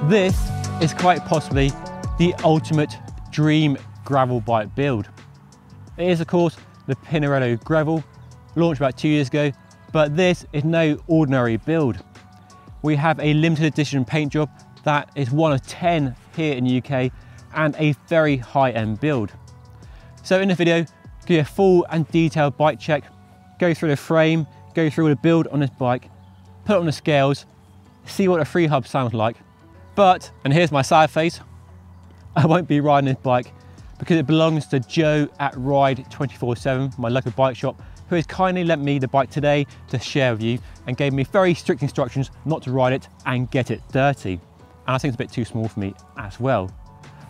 This is quite possibly the ultimate dream gravel bike build. It is of course the Pinarello Grevil, launched about 2 years ago, but this is no ordinary build. We have a limited edition paint job that is one of 10 here in the UK and a very high-end build. So in the video, give you a full and detailed bike check, go through the frame, go through the build on this bike, put it on the scales, see what a free hub sounds like. But, and here's my sad face, I won't be riding this bike because it belongs to Joe at Ride 24/7, my local bike shop, who has kindly lent me the bike today to share with you and gave me very strict instructions not to ride it and get it dirty. And I think it's a bit too small for me as well.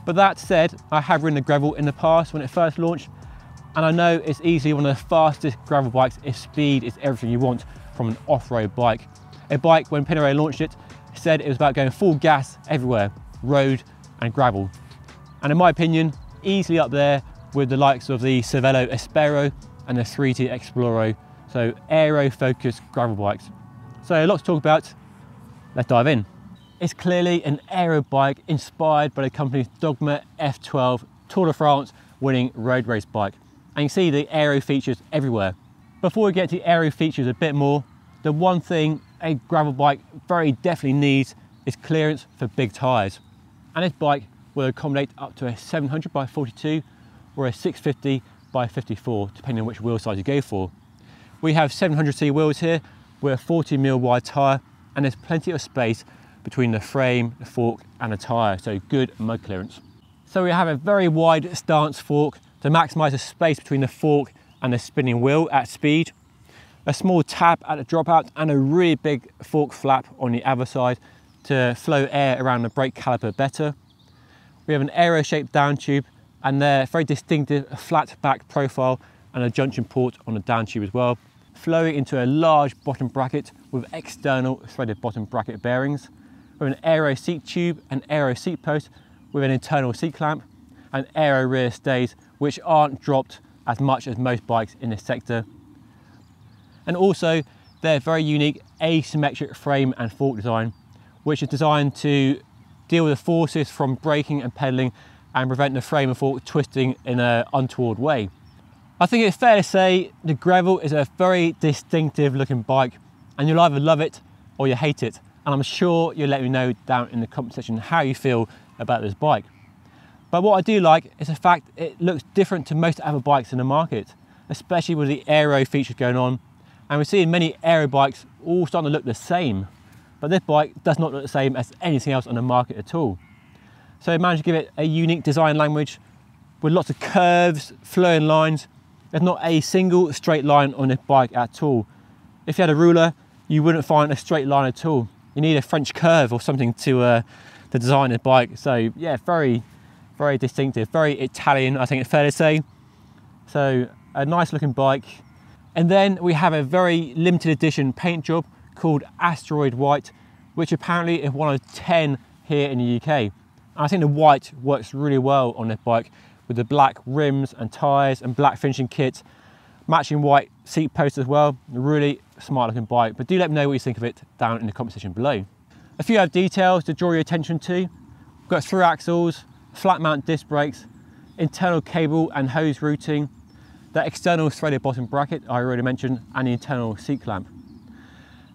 But that said, I have ridden the Grevil in the past when it first launched, and I know it's easily one of the fastest gravel bikes if speed is everything you want from an off-road bike. A bike, when Pinarello launched it, said it was about going full gas everywhere, road and gravel. And in my opinion, easily up there with the likes of the Cervelo Espero and the 3T Exploro, so aero-focused gravel bikes. So a lot to talk about, let's dive in. It's clearly an aero bike inspired by the company's Dogma F12 Tour de France winning road race bike. And you see the aero features everywhere. Before we get to the aero features a bit more, the one thing a gravel bike very definitely needs is clearance for big tyres. And this bike will accommodate up to a 700 by 42 or a 650 by 54, depending on which wheel size you go for. We have 700C wheels here with a 40mm wide tyre, and there's plenty of space between the frame, the fork and the tyre, so good mud clearance. So we have a very wide stance fork to maximise the space between the fork and the spinning wheel at speed. A small tab at the dropout and a really big fork flap on the other side to flow air around the brake caliper better. We have an aero-shaped down tube and their very distinctive flat back profile and a junction port on the down tube as well, flowing into a large bottom bracket with external threaded bottom bracket bearings. With an aero seat tube and aero seat post with an internal seat clamp and aero rear stays, which aren't dropped as much as most bikes in this sector. And also their very unique asymmetric frame and fork design, which is designed to deal with the forces from braking and pedaling and prevent the frame and fork twisting in an untoward way. I think it's fair to say the Grevil is a very distinctive looking bike, and you'll either love it or you hate it. And I'm sure you'll let me know down in the comment section how you feel about this bike. But what I do like is the fact it looks different to most other bikes in the market, especially with the aero features going on. And we're seeing many aero bikes all starting to look the same, but this bike does not look the same as anything else on the market at all. So we managed to give it a unique design language with lots of curves, flowing lines. There's not a single straight line on this bike at all. If you had a ruler, you wouldn't find a straight line at all. You need a French curve or something to design this bike. So yeah, very, very distinctive, very Italian, I think it's fair to say. So a nice looking bike. And then we have a very limited edition paint job called Asteroid White, which apparently is one of 10 here in the UK. And I think the white works really well on this bike with the black rims and tyres and black finishing kit, matching white seat posts as well. A really smart looking bike, but do let me know what you think of it down in the comment section below. A few other details to draw your attention to. We've got 3 axles, flat mount disc brakes, internal cable and hose routing, the external threaded bottom bracket I already mentioned, and the internal seat clamp.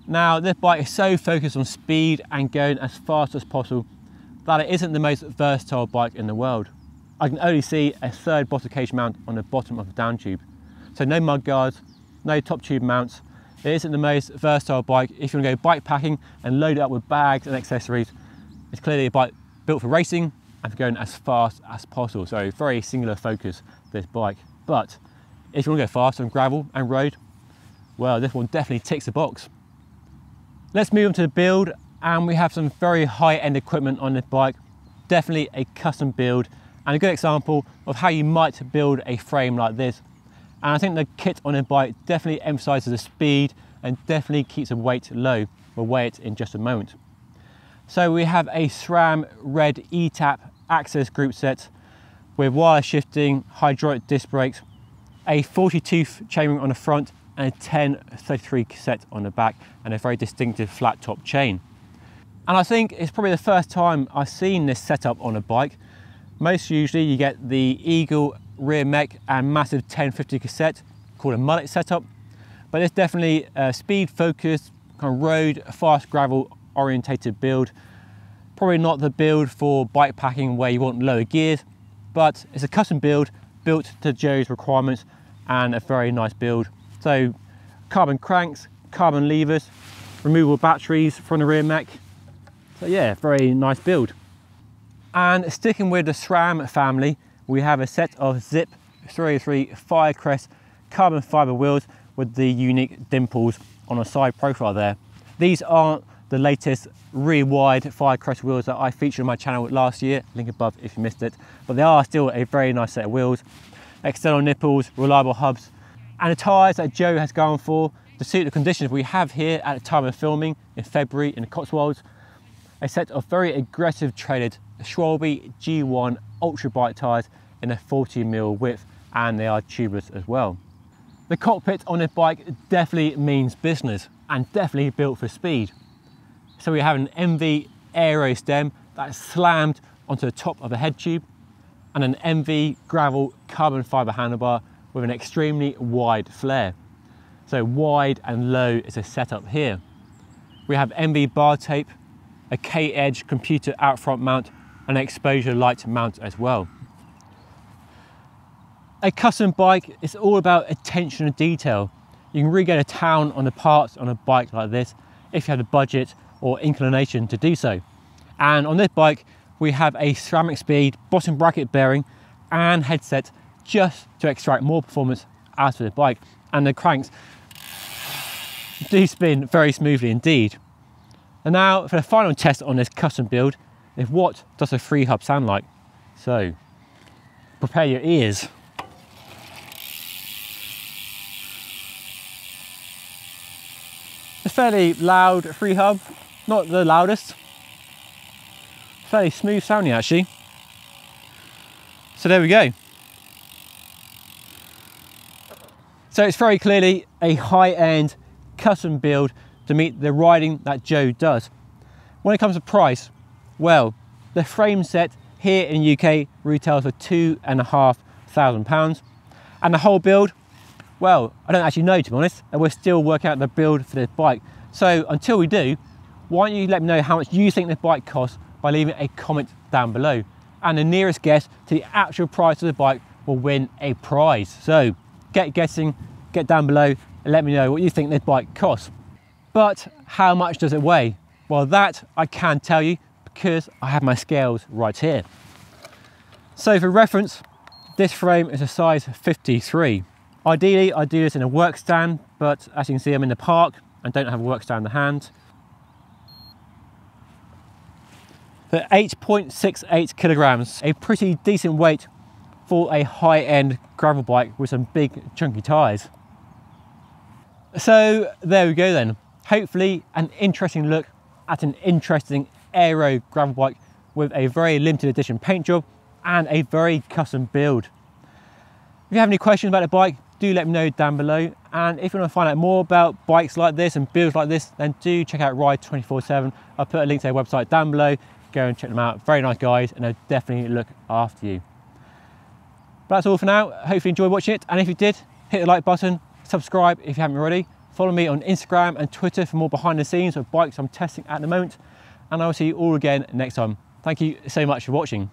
Now this bike is so focused on speed and going as fast as possible that it isn't the most versatile bike in the world. I can only see a 3rd bottle cage mount on the bottom of the down tube. So no mud guards, no top tube mounts. It isn't the most versatile bike if you want to go bike packing and load it up with bags and accessories. It's clearly a bike built for racing and for going as fast as possible. So very singular focus, this bike. But if you want to go fast on gravel and road, well, this one definitely ticks the box. Let's move on to the build, and we have some very high-end equipment on this bike. Definitely a custom build and a good example of how you might build a frame like this. And I think the kit on this bike definitely emphasises the speed and definitely keeps the weight low. We'll weigh it in just a moment. So we have a SRAM red E-tap access group set with wire shifting, hydraulic disc brakes, a 40-tooth chainring on the front and a 1033 set on the back, and a very distinctive flat top chain. And I think it's probably the first time I've seen this setup on a bike. Most usually you get the Eagle rear mech and massive 1050 cassette called a mullet setup, but it's definitely a speed focused, kind of road, fast gravel orientated build. Probably not the build for bike packing where you want lower gears, but it's a custom build built to Joe's requirements and a very nice build. So carbon cranks, carbon levers, removable batteries from the rear mech. So yeah, very nice build. And sticking with the SRAM family, we have a set of Zipp 303 Firecrest carbon fibre wheels with the unique dimples on a side profile there. These aren't the latest rear wide Firecrest wheels that I featured on my channel last year, link above if you missed it, but they are still a very nice set of wheels. External nipples, reliable hubs, and the tyres that Joe has gone for to suit the conditions we have here at the time of filming in February in the Cotswolds. A set of very aggressive treaded Schwalbe G1 ultra bike tyres in a 40mm width, and they are tubeless as well. The cockpit on this bike definitely means business and definitely built for speed. So we have an Enve aero stem that's slammed onto the top of the head tube, and an Enve gravel carbon fibre handlebar with an extremely wide flare. So wide and low is a setup here. We have Enve bar tape, a K-edge computer out front mount, and an exposure light mount as well. A custom bike is all about attention to detail. You can really go to town on the parts on a bike like this if you have the budget or inclination to do so. And on this bike, we have a CeramicSpeed bottom bracket bearing and headset just to extract more performance out of the bike. And the cranks do spin very smoothly indeed. And now for the final test on this custom build is what does a free hub sound like. So prepare your ears. It's fairly loud free hub, not the loudest. Fairly smooth sounding actually. So there we go. So it's very clearly a high-end custom build to meet the riding that Joe does. When it comes to price, well, the frame set here in the UK retails for £2,500, and the whole build, well, I don't actually know, to be honest, and we're still working out the build for this bike. So until we do, why don't you let me know how much you think this bike costs by leaving a comment down below, and the nearest guess to the actual price of the bike will win a prize. So get guessing, get down below and let me know what you think this bike costs. But how much does it weigh? Well, that I can tell you because I have my scales right here. So for reference, this frame is a size 53. Ideally, I do this in a work stand, but as you can see, I'm in the park and don't have a work stand in hand. For 8.68 kilograms, a pretty decent weight for a high-end gravel bike with some big chunky tyres. So there we go then. Hopefully an interesting look at an interesting aero gravel bike with a very limited edition paint job and a very custom build. If you have any questions about the bike, do let me know down below. And if you want to find out more about bikes like this and builds like this, then do check out Ride 24/7. I'll put a link to their website down below. Go and check them out. Very nice guys, and they'll definitely look after you. But that's all for now. Hopefully you enjoyed watching it. And if you did, hit the like button, subscribe if you haven't already. Follow me on Instagram and Twitter for more behind the scenes of bikes I'm testing at the moment. And I'll see you all again next time. Thank you so much for watching.